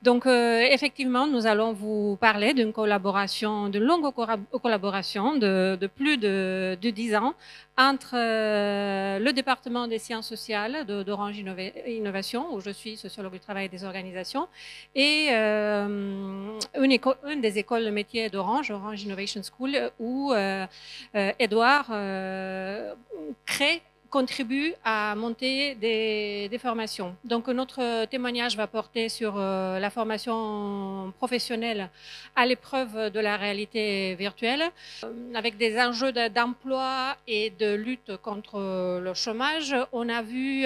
Donc, effectivement, nous allons vous parler d'une collaboration, d'une longue collaboration de plus de 10 ans entre le département des sciences sociales d'Orange Innovation, où je suis sociologue du travail et des organisations, et une des écoles de métiers d'Orange, Orange Innovation School, où Edouard contribue à monter des formations. Donc, notre témoignage va porter sur la formation professionnelle à l'épreuve de la réalité virtuelle, avec des enjeux d'emploi et de lutte contre le chômage. On a vu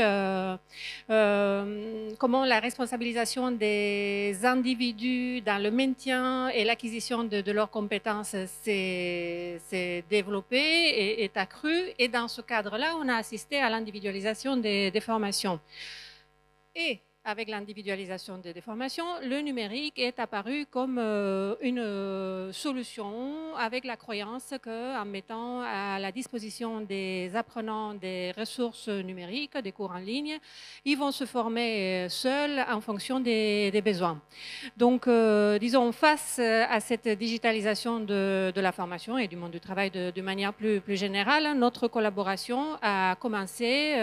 comment la responsabilisation des individus dans le maintien et l'acquisition de leurs compétences s'est développée et est accrue. Et dans ce cadre-là, on a assisté à l'individualisation des formations. Et avec l'individualisation des formations, le numérique est apparu comme une solution, avec la croyance qu'en mettant à la disposition des apprenants des ressources numériques, des cours en ligne, ils vont se former seuls en fonction des besoins. Donc, disons, face à cette digitalisation de la formation et du monde du travail de manière plus générale, notre collaboration a commencé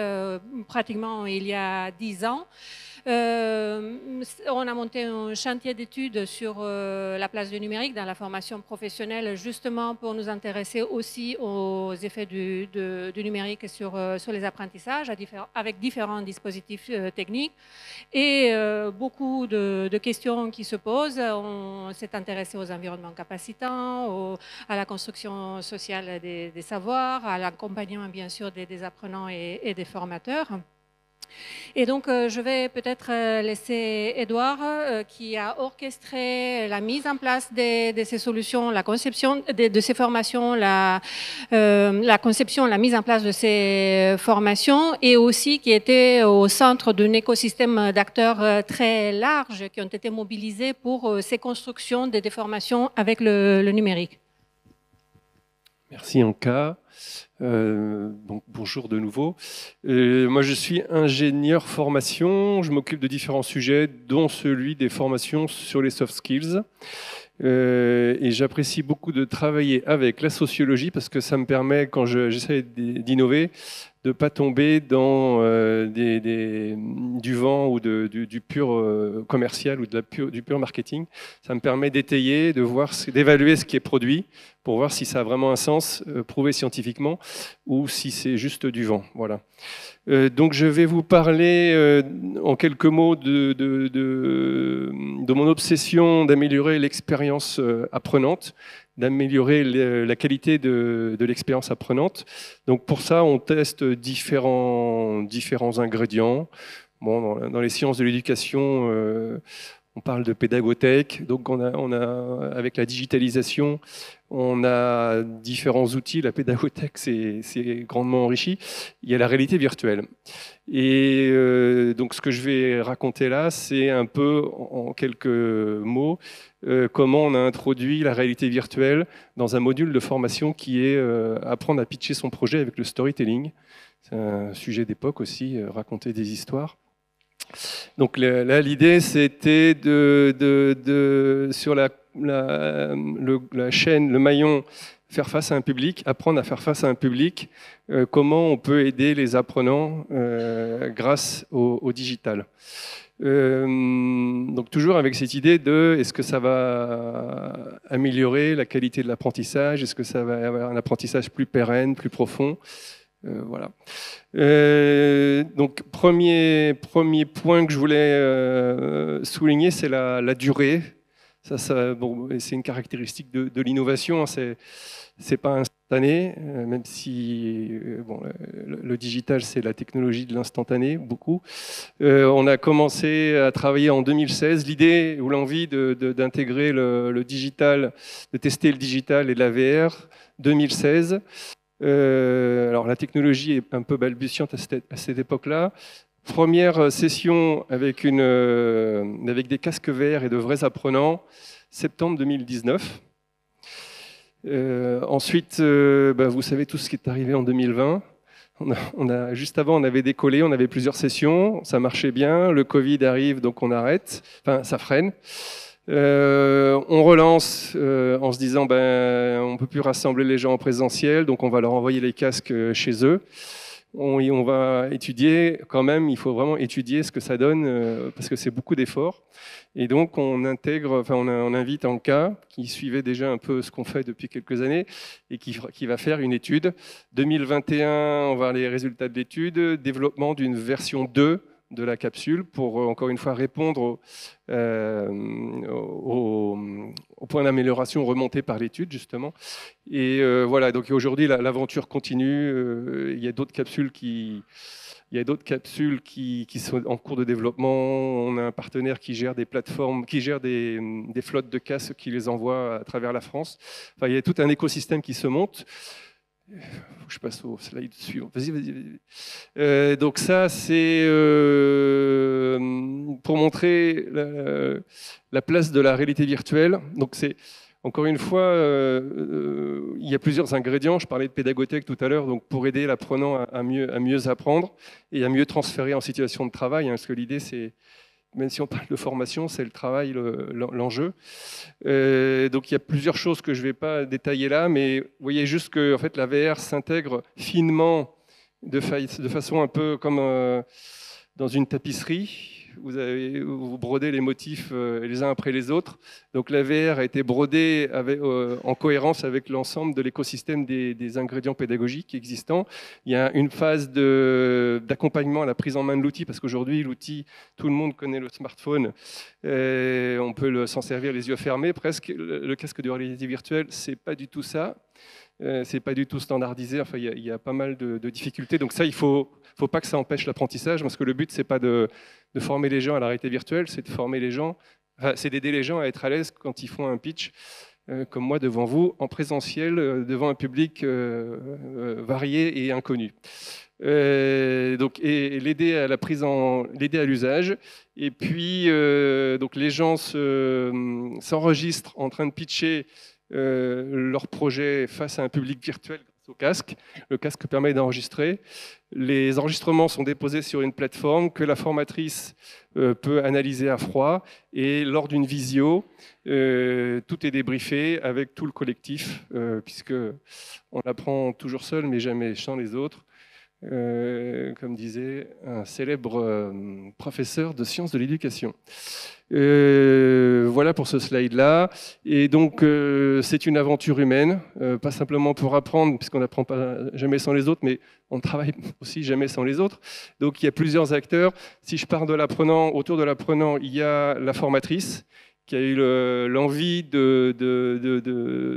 pratiquement il y a 10 ans. On a monté un chantier d'études sur la place du numérique dans la formation professionnelle, justement pour nous intéresser aussi aux effets du numérique sur les apprentissages avec différents dispositifs techniques et beaucoup de questions qui se posent. On s'est intéressé aux environnements capacitants, à la construction sociale des savoirs, à l'accompagnement bien sûr des apprenants et des formateurs. Et donc, je vais peut-être laisser Edouard, qui a orchestré la mise en place de ces solutions, la conception de ces formations, la conception, la mise en place de ces formations, et aussi qui était au centre d'un écosystème d'acteurs très large qui ont été mobilisés pour ces constructions des formations avec le numérique. Merci Anka. Donc, bonjour de nouveau. Moi, je suis ingénieur formation. Je m'occupe de différents sujets, dont celui des formations sur les soft skills. Et j'apprécie beaucoup de travailler avec la sociologie parce que ça me permet, quand j'essaie d'innover, de ne pas tomber dans du vent ou du pur commercial ou du pur marketing. Ça me permet d'étayer, d'évaluer ce qui est produit pour voir si ça a vraiment un sens prouvé scientifiquement ou si c'est juste du vent. Voilà. Donc je vais vous parler en quelques mots de mon obsession d'améliorer l'expérience apprenante, d'améliorer la qualité de l'expérience apprenante. Donc pour ça, on teste différents ingrédients. Bon, dans les sciences de l'éducation, on parle de pédagothèque. Donc avec la digitalisation, on a différents outils. La pédagothèque, c'est grandement enrichi. Il y a la réalité virtuelle. Et donc ce que je vais raconter là, c'est un peu en quelques mots comment on a introduit la réalité virtuelle dans un module de formation qui est apprendre à pitcher son projet avec le storytelling. C'est un sujet d'époque aussi, raconter des histoires. Donc là, l'idée, c'était sur la chaîne, le maillon, faire face à un public, apprendre à faire face à un public, comment on peut aider les apprenants grâce au digital. Donc toujours avec cette idée de est-ce que ça va améliorer la qualité de l'apprentissage, est-ce que ça va avoir un apprentissage plus pérenne, plus profond. Voilà. Donc premier point que je voulais souligner, c'est la durée. Bon, c'est une caractéristique de l'innovation. C'est pas instantané, même si bon, le digital, c'est la technologie de l'instantané, beaucoup. On a commencé à travailler en 2016. L'idée ou l'envie d'intégrer le digital, de tester le digital et la VR, 2016. Alors la technologie est un peu balbutiante à cette époque-là. Première session avec des casques VR et de vrais apprenants, septembre 2019. Ensuite, vous savez tout ce qui est arrivé en 2020. Juste avant, on avait décollé, on avait plusieurs sessions, ça marchait bien. Le Covid arrive, donc on arrête. Enfin, ça freine. On relance en se disant on ne peut plus rassembler les gens en présentiel, donc on va leur envoyer les casques chez eux. On va étudier quand même, il faut vraiment étudier ce que ça donne parce que c'est beaucoup d'efforts. Et donc on invite Anka, qui suivait déjà un peu ce qu'on fait depuis quelques années et qui va faire une étude. 2021, on va voir les résultats de l'étude, développement d'une version 2 de la capsule pour, encore une fois, répondre au point d'amélioration remonté par l'étude, justement. Et voilà, donc aujourd'hui, l'aventure continue. Il y a d'autres capsules qui sont en cours de développement. On a un partenaire qui gère des plateformes, qui gère des flottes de casques qui les envoie à travers la France. Enfin, il y a tout un écosystème qui se monte. Je passe au slide suivant. Vas-y. Donc ça, c'est pour montrer la place de la réalité virtuelle. Donc c'est encore une fois, il y a plusieurs ingrédients. Je parlais de pédagothèque tout à l'heure, donc pour aider l'apprenant à mieux apprendre et à mieux transférer en situation de travail. Parce que l'idée, c'est, même si on parle de formation, c'est le travail, l'enjeu. Donc il y a plusieurs choses que je ne vais pas détailler là, mais vous voyez juste que en fait, la VR s'intègre finement de façon un peu comme dans une tapisserie. Vous brodez les motifs les uns après les autres. Donc la VR a été brodée en cohérence avec l'ensemble de l'écosystème des ingrédients pédagogiques existants. Il y a une phase d'accompagnement à la prise en main de l'outil, parce qu'aujourd'hui, l'outil, tout le monde connaît le smartphone. On peut s'en servir les yeux fermés presque. Le casque de réalité virtuelle, c'est pas du tout ça. C'est pas du tout standardisé. Enfin, il y a pas mal de difficultés. Donc ça, il faut pas que ça empêche l'apprentissage, parce que le but, c'est pas de former les gens à la réalité virtuelle, c'est de former les gens, c'est d'aider les gens à être à l'aise quand ils font un pitch, comme moi devant vous, en présentiel, devant un public varié et inconnu. Donc, et l'aider à la prise l'aider à l'usage. Et puis, donc les gens s'enregistrent en train de pitcher leur projet face à un public virtuel grâce au casque. Le casque permet d'enregistrer. Les enregistrements sont déposés sur une plateforme que la formatrice peut analyser à froid. Et lors d'une visio, tout est débriefé avec tout le collectif, puisque on apprend toujours seul, mais jamais sans les autres. Comme disait un célèbre professeur de sciences de l'éducation. Voilà pour ce slide-là. Et donc, c'est une aventure humaine, pas simplement pour apprendre, puisqu'on n'apprend pas jamais sans les autres, mais on travaille aussi jamais sans les autres. Donc, il y a plusieurs acteurs. Si je pars de l'apprenant, autour de l'apprenant, il y a la formatrice, qui a eu l'envie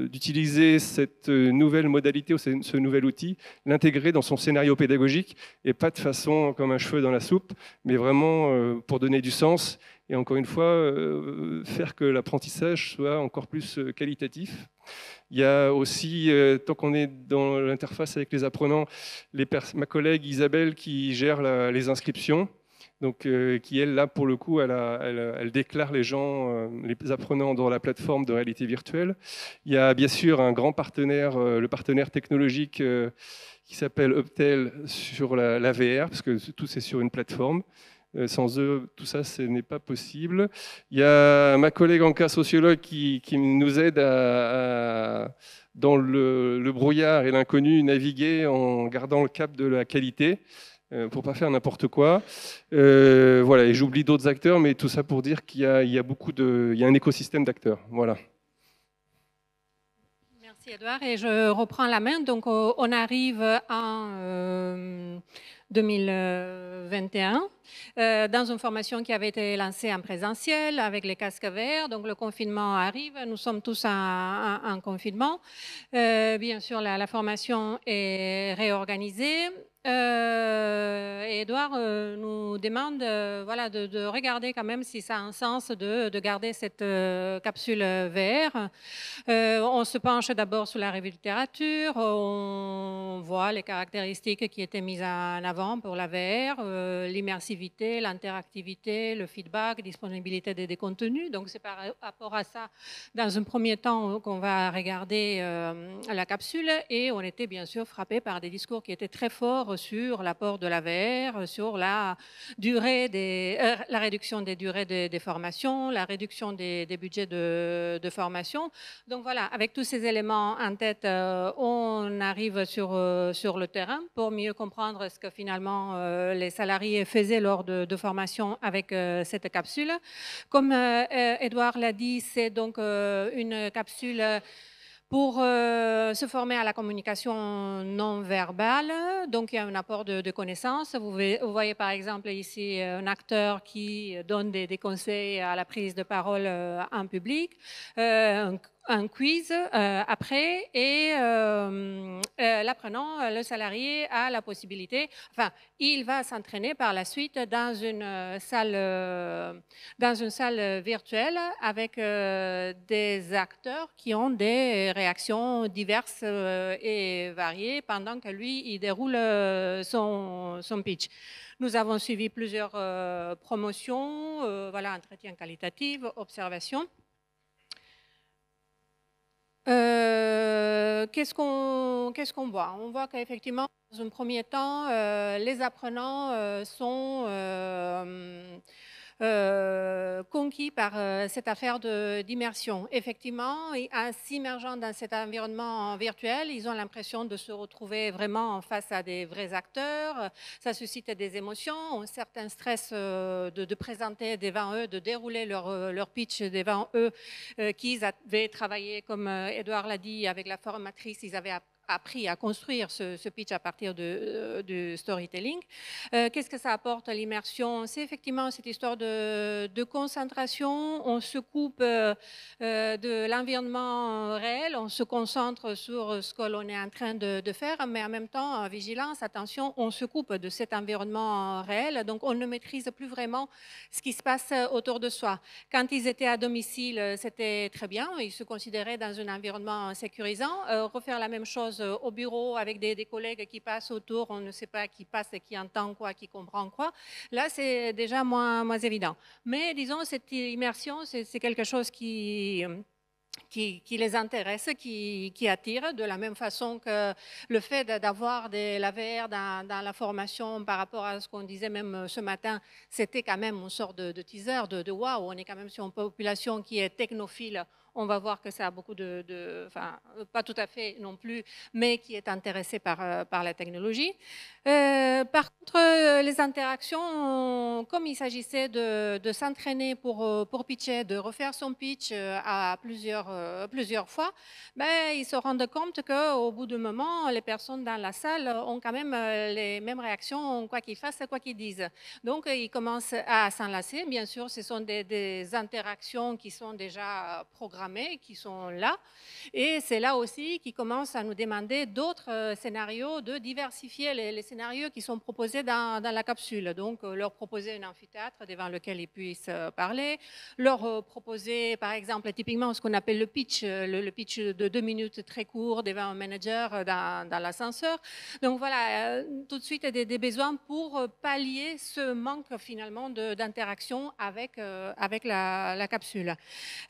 d'utiliser cette nouvelle modalité ou ce nouvel outil, l'intégrer dans son scénario pédagogique, et pas de façon comme un cheveu dans la soupe, mais vraiment pour donner du sens, et encore une fois, faire que l'apprentissage soit encore plus qualitatif. Il y a aussi, tant qu'on est dans l'interface avec les apprenants, ma collègue Isabelle qui gère les inscriptions. Donc, qui, elle, là, pour le coup, elle déclare les gens, les apprenants dans la plateforme de réalité virtuelle. Il y a bien sûr un grand partenaire, le partenaire technologique qui s'appelle Uptel sur la VR, parce que tout c'est sur une plateforme. Sans eux, tout ça, ce n'est pas possible. Il y a ma collègue Anka, sociologue, qui nous aide dans le brouillard et l'inconnu, naviguer en gardant le cap de la qualité, pour pas faire n'importe quoi. Voilà, et j'oublie d'autres acteurs, mais tout ça pour dire qu'il y a un écosystème d'acteurs. Voilà. Merci Edouard, et je reprends la main. Donc on arrive en 2021 dans une formation qui avait été lancée en présentiel avec les casques verts. Donc le confinement arrive, nous sommes tous en confinement. Bien sûr, la formation est réorganisée. Edouard nous demande voilà, de regarder quand même si ça a un sens de garder cette capsule VR. On se penche d'abord sur la revue de littérature, on voit les caractéristiques qui étaient mises en avant pour la VR, l'immersivité, l'interactivité, le feedback, disponibilité des contenus. Donc c'est par rapport à ça, dans un premier temps, qu'on va regarder la capsule, et on était bien sûr frappé par des discours qui étaient très forts rapport sur l'apport de la VR, sur la réduction des durées des formations, la réduction des budgets de formation. Donc voilà, avec tous ces éléments en tête, on arrive sur le terrain pour mieux comprendre ce que finalement les salariés faisaient lors de formation avec cette capsule. Comme Edouard l'a dit, c'est donc une capsule pour se former à la communication non verbale. Donc, il y a un apport de connaissances. Vous voyez par exemple ici un acteur qui donne des conseils à la prise de parole en public, un quiz après, et l'apprenant, le salarié, a la possibilité, enfin, il va s'entraîner par la suite dans une salle virtuelle avec des acteurs qui ont des réactions diverses et variées pendant que lui, il déroule son pitch. Nous avons suivi plusieurs promotions, voilà, entretien qualitatif, observation. Qu'est-ce qu'on voit? On voit qu'effectivement, dans un premier temps, les apprenants sont conquis par cette affaire d'immersion. Effectivement, en s'immergeant dans cet environnement virtuel, ils ont l'impression de se retrouver vraiment face à des vrais acteurs. Ça suscite des émotions, un certain stress de présenter devant eux, de dérouler leur pitch devant eux, qu'ils avaient travaillé, comme Edouard l'a dit, avec la formatrice, ils avaient appris à construire ce pitch à partir du storytelling. Qu'est-ce que ça apporte à l'immersion? C'est effectivement cette histoire de concentration. On se coupe de l'environnement réel, on se concentre sur ce que l'on est en train de faire, mais en même temps, vigilance, attention, on se coupe de cet environnement réel, donc on ne maîtrise plus vraiment ce qui se passe autour de soi. Quand ils étaient à domicile, c'était très bien, ils se considéraient dans un environnement sécurisant. Refaire la même chose au bureau avec des collègues qui passent autour, on ne sait pas qui passe et qui entend quoi, qui comprend quoi. Là, c'est déjà moins évident. Mais disons, cette immersion, c'est quelque chose qui les intéresse, qui attire, de la même façon que le fait d'avoir la VR dans la formation par rapport à ce qu'on disait même ce matin, c'était quand même une sorte de teaser, de waouh, on est quand même sur une population qui est technophile. On va voir que ça a beaucoup enfin, pas tout à fait non plus, mais qui est intéressé par la technologie. Par contre, les interactions, comme il s'agissait de s'entraîner pour pitcher, de refaire son pitch à plusieurs fois, ben, ils se rendent compte qu'au bout d'un moment, les personnes dans la salle ont quand même les mêmes réactions, quoi qu'ils fassent, quoi qu'ils disent. Donc, ils commencent à s'enlacer. Bien sûr, ce sont des interactions qui sont déjà programmées, qui sont là. Et c'est là aussi qu'ils commencent à nous demander d'autres scénarios, de diversifier les scénarios qui sont proposés dans la capsule. Donc, leur proposer un amphithéâtre devant lequel ils puissent parler, leur proposer, par exemple, typiquement ce qu'on appelle le pitch de 2 minutes très court devant un manager dans l'ascenseur. Donc, voilà, tout de suite des besoins pour pallier ce manque finalement d'interaction avec la capsule.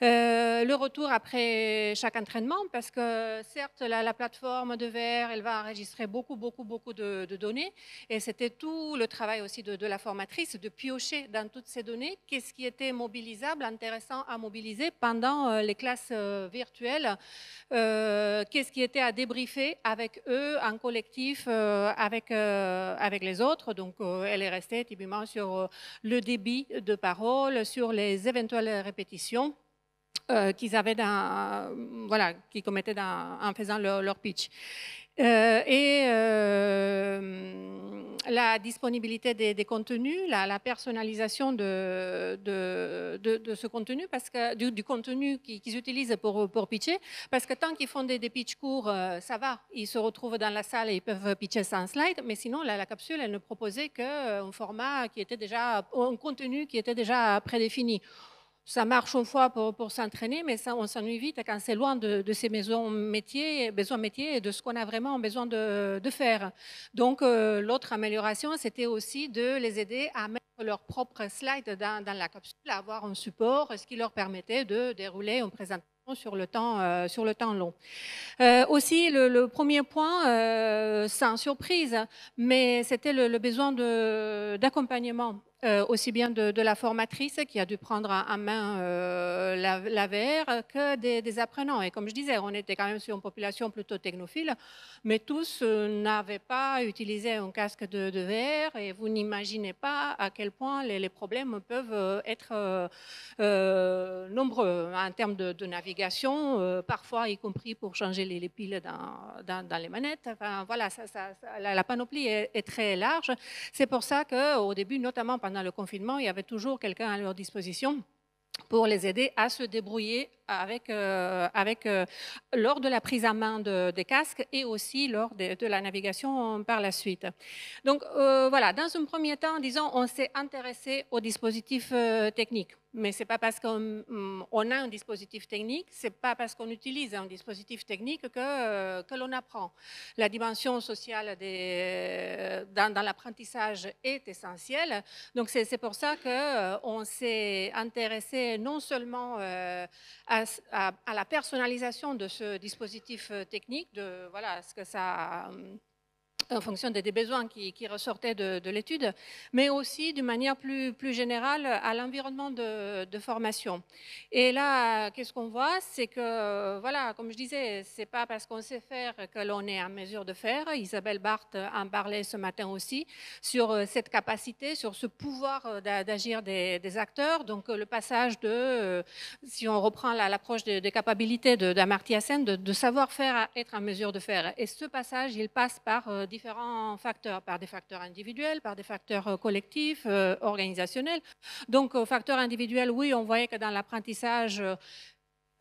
Le retour après chaque entraînement, parce que certes, la plateforme de VR, elle va enregistrer beaucoup de données, et c'était tout le travail aussi de la formatrice, de piocher dans toutes ces données, qu'est-ce qui était mobilisable, intéressant à mobiliser pendant les classes virtuelles, qu'est-ce qui était à débriefer avec eux, en collectif, avec les autres. Donc, elle est restée typiquement sur le débit de parole, sur les éventuelles répétitions qu'ils avaient qu'ils commettaient en faisant leur pitch. La disponibilité des contenus, la personnalisation de ce contenu, parce que du contenu qu'ils utilisent pour pitcher, parce que tant qu'ils font des pitchs courts, ça va, ils se retrouvent dans la salle et ils peuvent pitcher sans slide, mais sinon la capsule, elle ne proposait qu'un format qui était déjà, un contenu qui était déjà prédéfini. Ça marche une fois pour s'entraîner, mais ça, on s'ennuie vite quand c'est loin de ces besoins métiers et de ce qu'on a vraiment besoin de faire. Donc, l'autre amélioration, c'était aussi de les aider à mettre leurs propres slides dans la capsule, à avoir un support, ce qui leur permettait de dérouler une présentation sur le temps long. Aussi, le premier point, sans surprise, mais c'était le besoin d'accompagnement. Aussi bien de la formatrice qui a dû prendre en main la VR que des apprenants. Et comme je disais, on était quand même sur une population plutôt technophile, mais tous n'avaient pas utilisé un casque de VR et vous n'imaginez pas à quel point les problèmes peuvent être nombreux en termes de navigation, parfois y compris pour changer les piles dans les manettes. Enfin, voilà, la panoplie est très large. C'est pour ça qu'au début, notamment pendant le confinement, il y avait toujours quelqu'un à leur disposition pour les aider à se débrouiller lors de la prise en main des casques et aussi lors de la navigation par la suite. Donc voilà, dans un premier temps, disons, on s'est intéressé aux dispositifs techniques. Mais ce n'est pas parce qu'on a un dispositif technique, ce n'est pas parce qu'on utilise un dispositif technique que l'on apprend. La dimension sociale dans l'apprentissage est essentielle. Donc c'est pour ça qu'on s'est intéressé non seulement à la personnalisation de ce dispositif technique, voilà, ce que ça en fonction des besoins qui ressortaient de l'étude, mais aussi d'une manière plus générale à l'environnement de formation. Et là, qu'est-ce qu'on voit? C'est que, voilà, comme je disais, ce n'est pas parce qu'on sait faire que l'on est en mesure de faire. Isabelle Barthes en parlait ce matin aussi, sur cette capacité, sur ce pouvoir d'agir des acteurs. Donc, le passage si on reprend l'approche des capacités d'Amartya Sen, de savoir-faire à être en mesure de faire. Et ce passage, il passe par différents facteurs, par des facteurs individuels, par des facteurs collectifs, organisationnels. Donc, facteurs individuels, oui, on voyait que dans l'apprentissage,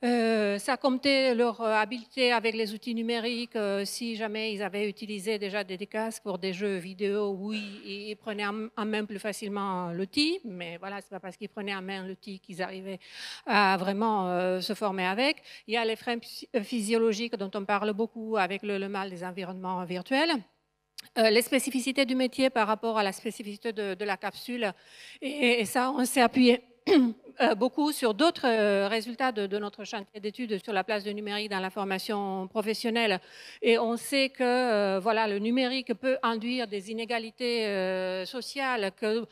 ça comptait leur habileté avec les outils numériques. Si jamais ils avaient utilisé déjà des casques pour des jeux vidéo, oui, ils prenaient en main plus facilement l'outil. Mais voilà, c'est pas parce qu'ils prenaient en main l'outil qu'ils arrivaient à vraiment se former avec. Il y a les freins physiologiques dont on parle beaucoup avec le mal des environnements virtuels. Les spécificités du métier par rapport à la spécificité de la capsule. Et ça, on s'est appuyé beaucoup sur d'autres résultats de notre chantier d'études sur la place du numérique dans la formation professionnelle. Et on sait que voilà, le numérique peut induire des inégalités sociales, que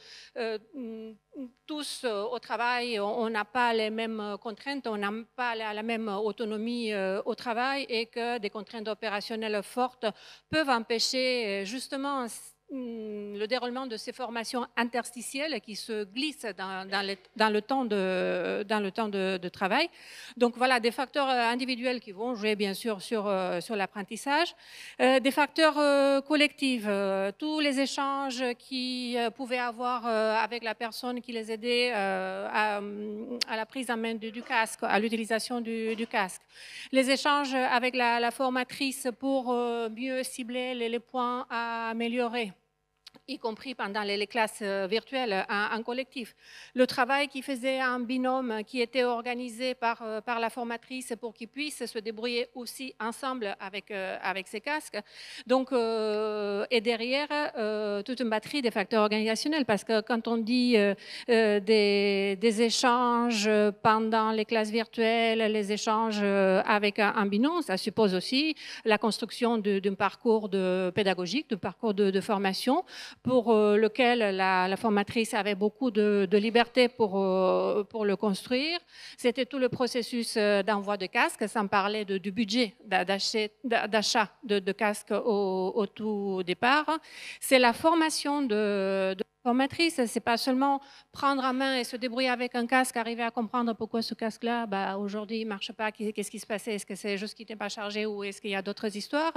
tous au travail, on n'a pas les mêmes contraintes, on n'a pas la même autonomie au travail et que des contraintes opérationnelles fortes peuvent empêcher justement le déroulement de ces formations interstitielles qui se glissent dans le temps de travail. Donc voilà, des facteurs individuels qui vont jouer bien sûr sur l'apprentissage. Des facteurs collectifs, tous les échanges qu'ils pouvaient avoir avec la personne qui les aidait à la prise en main du casque, à l'utilisation du casque. Les échanges avec la formatrice pour mieux cibler les points à améliorer, y compris pendant les classes virtuelles en collectif. Le travail qu'ils faisaient en binôme, qui était organisé par la formatrice pour qu'ils puissent se débrouiller aussi ensemble avec ces casques. Donc, et derrière, toute une batterie des facteurs organisationnels, parce que quand on dit des échanges pendant les classes virtuelles, les échanges avec un binôme, ça suppose aussi la construction d'un parcours pédagogique, d'un parcours de formation, pour lequel la formatrice avait beaucoup de liberté pour le construire. C'était tout le processus d'envoi de casques, sans parler du budget d'achat de casques au tout départ. C'est la formation de formatrice, c'est pas seulement prendre en main et se débrouiller avec un casque, arriver à comprendre pourquoi ce casque-là, aujourd'hui, il ne marche pas, qu'est-ce qui se passait, est-ce que c'est juste qu'il n'était pas chargé ou est-ce qu'il y a d'autres histoires,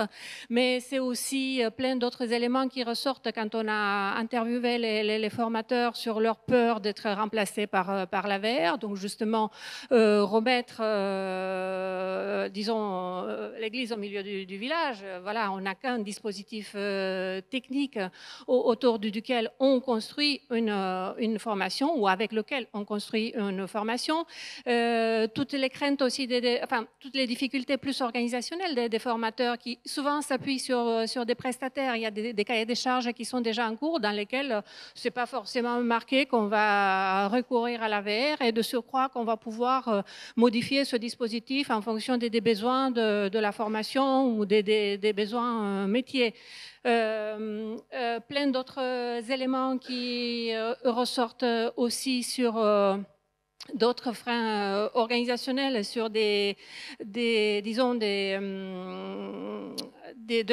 mais c'est aussi plein d'autres éléments qui ressortent quand on a interviewé les formateurs sur leur peur d'être remplacés par la VR, donc justement remettre, disons, l'église au milieu du village. Voilà, on n'a qu'un dispositif technique autour duquel on construit construit une formation ou avec lequel on construit une formation. Toutes les craintes aussi, toutes les difficultés plus organisationnelles des formateurs qui souvent s'appuient sur des prestataires. Il y a des cahiers des charges qui sont déjà en cours dans lesquels ce n'est pas forcément marqué qu'on va recourir à la VR et de surcroît qu'on va pouvoir modifier ce dispositif en fonction des besoins de la formation ou des besoins métiers. Plein d'autres éléments qui ressortent aussi sur d'autres freins organisationnels, sur de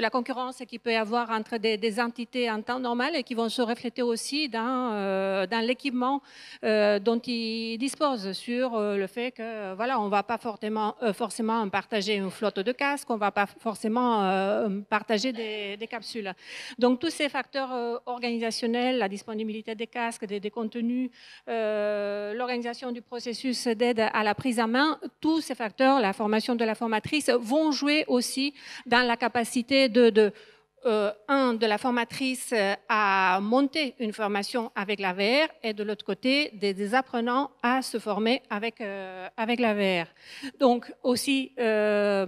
la concurrence qu'il peut y avoir entre des entités en temps normal et qui vont se refléter aussi dans l'équipement dont ils disposent, sur le fait que voilà, on ne va pas forcément partager une flotte de casques, on ne va pas forcément partager des capsules. Donc tous ces facteurs organisationnels, la disponibilité des casques, des contenus, l'organisation du processus d'aide à la prise en main, tous ces facteurs, la formation de la formatrice, vont jouer aussi dans la capacité de la formatrice à monter une formation avec la VR et de l'autre côté, des apprenants à se former avec la VR. Donc aussi,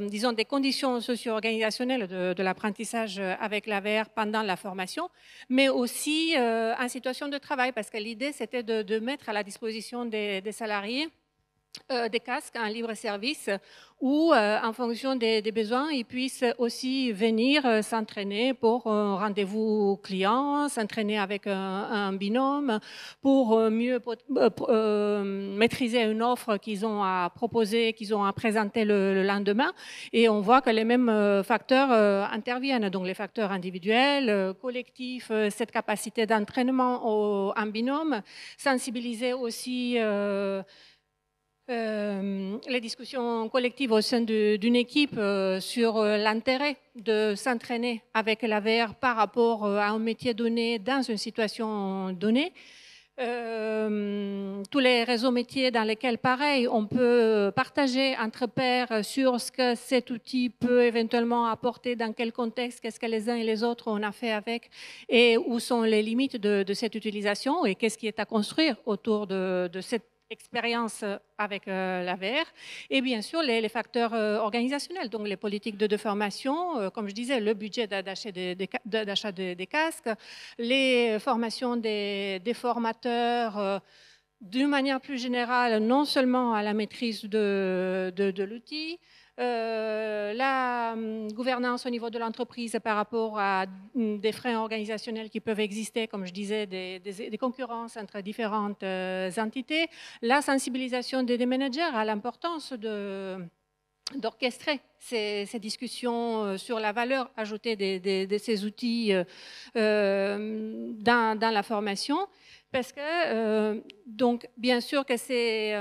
disons, des conditions socio-organisationnelles de l'apprentissage avec la VR pendant la formation, mais aussi en situation de travail, parce que l'idée, c'était de mettre à la disposition des salariés des casques en libre service où, en fonction des besoins, ils puissent aussi venir s'entraîner pour un rendez-vous client, s'entraîner avec un binôme, pour mieux maîtriser une offre qu'ils ont à proposer, qu'ils ont à présenter le lendemain. Et on voit que les mêmes facteurs interviennent, donc les facteurs individuels, collectifs, cette capacité d'entraînement en binôme, sensibiliser aussi les discussions collectives au sein d'une équipe sur l'intérêt de s'entraîner avec la VR par rapport à un métier donné dans une situation donnée. Tous les réseaux métiers dans lesquels, pareil, on peut partager entre pairs sur ce que cet outil peut éventuellement apporter, dans quel contexte, qu'est-ce que les uns et les autres on a fait avec, et où sont les limites de cette utilisation, et qu'est-ce qui est à construire autour de cette expérience avec la VR, et bien sûr les facteurs organisationnels, donc les politiques de formation, comme je disais, le budget d'achat des casques, les formations des formateurs, d'une manière plus générale, non seulement à la maîtrise de l'outil, la gouvernance au niveau de l'entreprise par rapport à des freins organisationnels qui peuvent exister, comme je disais, des concurrences entre différentes entités, la sensibilisation des managers à l'importance d'orchestrer ces discussions sur la valeur ajoutée de ces outils dans la formation, parce que, donc, bien sûr que c'est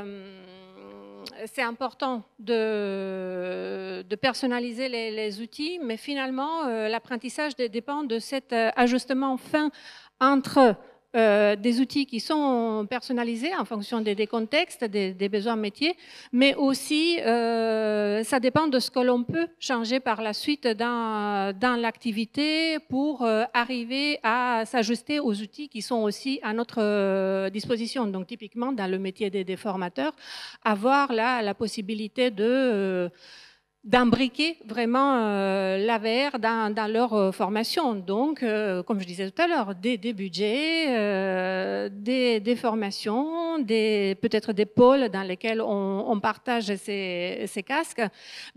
important de personnaliser les outils, mais finalement, l'apprentissage dépend de cet ajustement fin entre des outils qui sont personnalisés en fonction des contextes, des besoins métiers, mais aussi ça dépend de ce que l'on peut changer par la suite dans l'activité pour arriver à s'ajuster aux outils qui sont aussi à notre disposition. Donc typiquement dans le métier des formateurs, avoir la possibilité d'imbriquer vraiment la VR dans leur formation. Donc, comme je disais tout à l'heure, des budgets, des formations, peut-être des pôles dans lesquels on partage ces casques.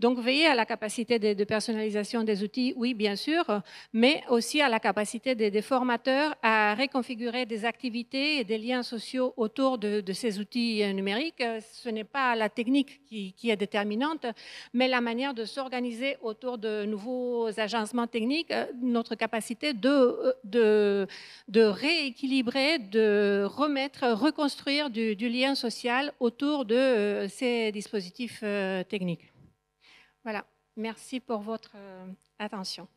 Donc, veiller à la capacité de personnalisation des outils, oui, bien sûr, mais aussi à la capacité des formateurs à reconfigurer des activités et des liens sociaux autour de ces outils numériques. Ce n'est pas la technique qui est déterminante, mais la manière de s'organiser autour de nouveaux agencements techniques, notre capacité de rééquilibrer, de reconstruire du lien social autour de ces dispositifs techniques. Voilà, merci pour votre attention.